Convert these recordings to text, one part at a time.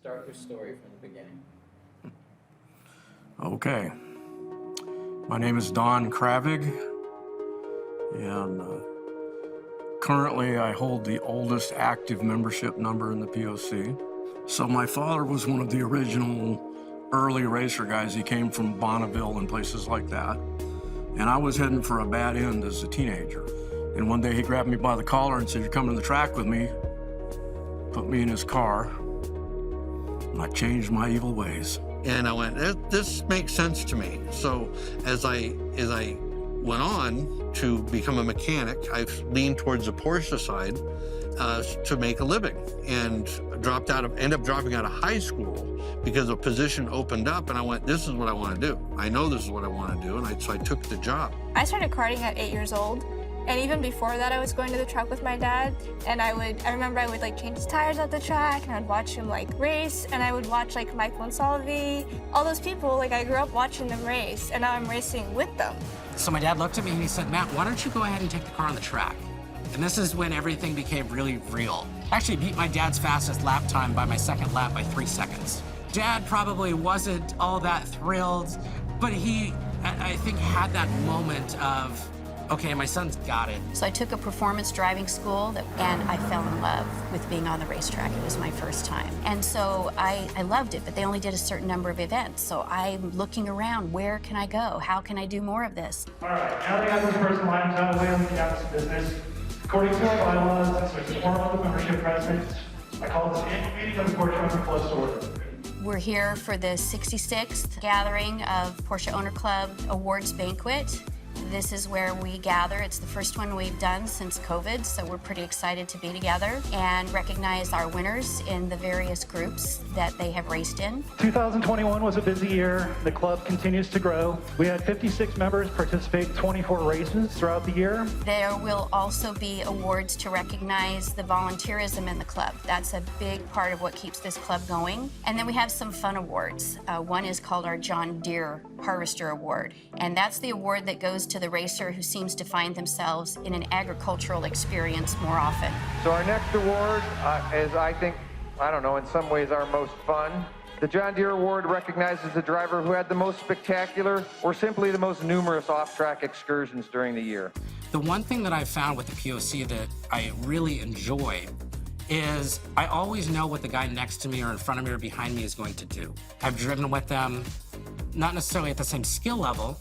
Start your story from the beginning. Okay. My name is Don Kravig, and currently I hold the oldest active membership number in the POC. So my father was one of the original early racer guys. He came from Bonneville and places like that. And I was heading for a bad end as a teenager. And one day he grabbed me by the collar and said, "You're coming to the track with me." Put me in his car, and I changed my evil ways. And I went, this makes sense to me. So as I went on to become a mechanic, I leaned towards the Porsche side to make a living, and ended up dropping out of high school because a position opened up, and I went, this is what I want to do. I know this is what I want to do, and so I took the job. I started karting at 8 years old. And even before that, I was going to the track with my dad, and I remember I would like change his tires at the track, and I'd watch him like race, and I would watch like Michael and Salvi, all those people, like I grew up watching them race, and now I'm racing with them. So my dad looked at me and he said, "Matt, why don't you go ahead and take the car on the track?" And this is when everything became really real. I actually beat my dad's fastest lap time by my second lap by 3 seconds. Dad probably wasn't all that thrilled, but he, I think, had that moment of, okay, my son's got it. So I took a performance driving school, and I fell in love with being on the racetrack. It was my first time. And so I loved it, but they only did a certain number of events. So I'm looking around, where can I go? How can I do more of this? All right, now that I got this first line out of the way, we can get out to business. According to our bylaws, as a former of the membership president, I call this annual meeting of the Porsche Owner Club to order. We're here for the 66th gathering of Porsche Owner Club Awards Banquet. This is where we gather. It's the first one we've done since COVID, so we're pretty excited to be together and recognize our winners in the various groups that they have raced in. 2021 was a busy year. The club continues to grow. We had 56 members participate in 24 races throughout the year. There will also be awards to recognize the volunteerism in the club. That's a big part of what keeps this club going. And then we have some fun awards. One is called our John Deere Harvester Award, and that's the award that goes to the racer who seems to find themselves in an agricultural experience more often. So our next award is, I think, I don't know, in some ways our most fun. The John Deere Award recognizes the driver who had the most spectacular or simply the most numerous off-track excursions during the year. The one thing that I've found with the POC that I really enjoy is I always know what the guy next to me or in front of me or behind me is going to do. I've driven with them, not necessarily at the same skill level,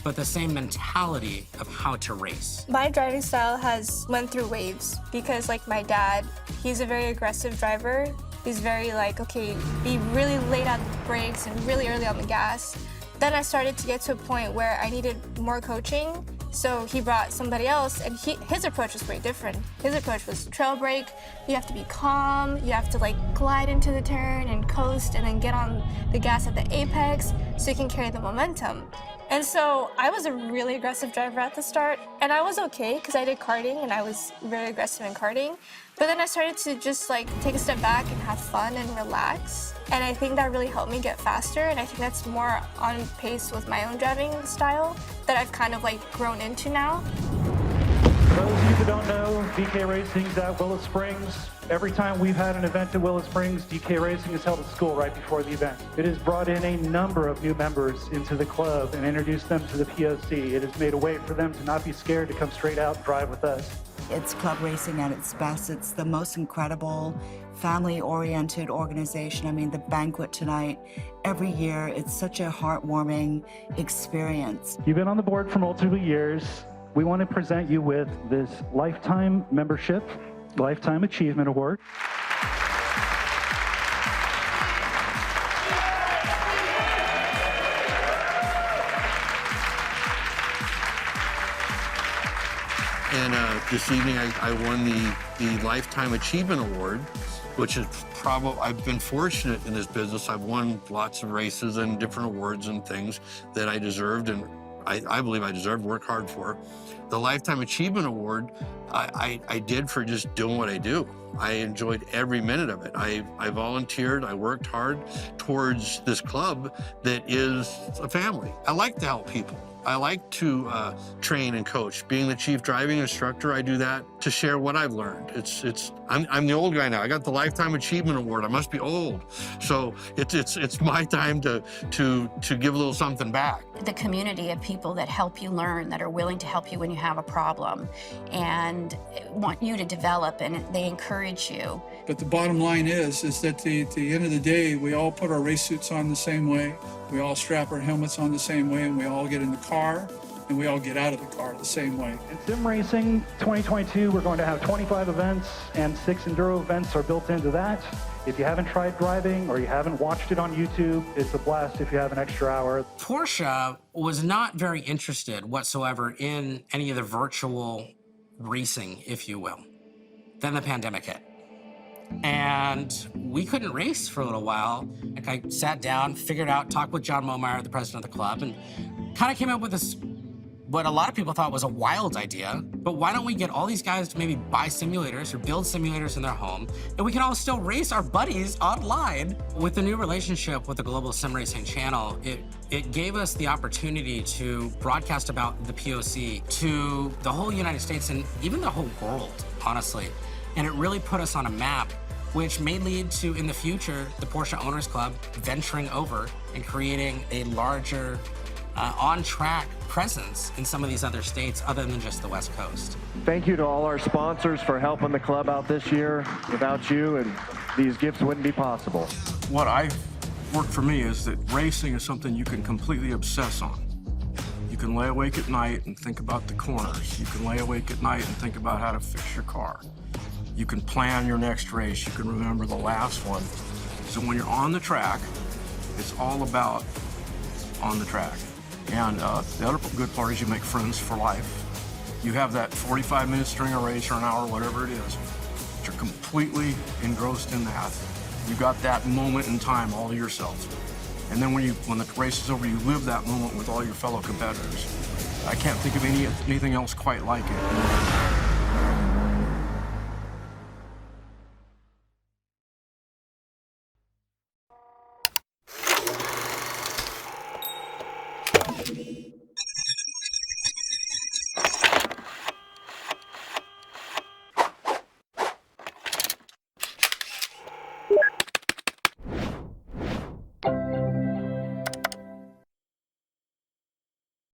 but the same mentality of how to race. My driving style has went through waves because like my dad, he's a very aggressive driver. He's very like, okay, be really late on the brakes and really early on the gas. Then I started to get to a point where I needed more coaching. So he brought somebody else, and his approach was way different. His approach was trail brake. You have to be calm. You have to like glide into the turn and coast and then get on the gas at the apex so you can carry the momentum. And so I was a really aggressive driver at the start, and I was okay because I did karting and I was very aggressive in karting. But then I started to just like take a step back and have fun and relax. And I think that really helped me get faster, and I think that's more on pace with my own driving style that I've kind of like grown into now. For those of you who don't know, DK Racing's at Willow Springs. Every time we've had an event at Willow Springs, DK Racing is held at school right before the event. It has brought in a number of new members into the club and introduced them to the POC. It has made a way for them to not be scared to come straight out and drive with us. It's club racing at its best. It's the most incredible, family-oriented organization. I mean, the banquet tonight, every year, it's such a heartwarming experience. You've been on the board for multiple years. We want to present you with this Lifetime Membership, Lifetime Achievement Award. And this evening I won the Lifetime Achievement Award, which is probably, I've been fortunate in this business. I've won lots of races and different awards and things that I deserved, and I believe I deserved, work hard for. The Lifetime Achievement Award, I did for just doing what I do. I enjoyed every minute of it. I volunteered, I worked hard towards this club that is a family. I like to help people. I like to train and coach. Being the chief driving instructor, I do that to share what I've learned. I'm the old guy now. I got the Lifetime Achievement Award. I must be old. So it's my time to give a little something back. The community of people that help you learn, that are willing to help you when you have a problem and want you to develop, and they encourage you. But the bottom line is that at the end of the day, we all put our race suits on the same way, we all strap our helmets on the same way, and we all get in the car, and we all get out of the car the same way. In sim racing 2022, we're going to have 25 events, and 6 enduro events are built into that. If you haven't tried driving or you haven't watched it on YouTube, it's a blast if you have an extra hour. Porsche was not very interested whatsoever in any of the virtual racing, if you will. Then the pandemic hit. And we couldn't race for a little while. Like, I sat down, figured out, talked with John Momeyer, the president of the club, and kind of came up with this, what a lot of people thought was a wild idea. But why don't we get all these guys to maybe buy simulators or build simulators in their home, and we can all still race our buddies online? With the new relationship with the Global Sim Racing channel, it gave us the opportunity to broadcast about the POC to the whole United States and even the whole world, honestly. And it really put us on a map, which may lead to, in the future, the Porsche Owners Club venturing over and creating a larger on-track presence in some of these other states other than just the West Coast. Thank you to all our sponsors for helping the club out this year. Without you, and these gifts wouldn't be possible. What I worked for me is that racing is something you can completely obsess on. You can lay awake at night and think about the corners. You can lay awake at night and think about how to fix your car. You can plan your next race. You can remember the last one. So when you're on the track, it's all about on the track. And the other good part is you make friends for life. You have that 45-minute stringer race or an hour, whatever it is. You're completely engrossed in that. You got that moment in time all to yourself. And then when the race is over, you live that moment with all your fellow competitors. I can't think of anything else quite like it.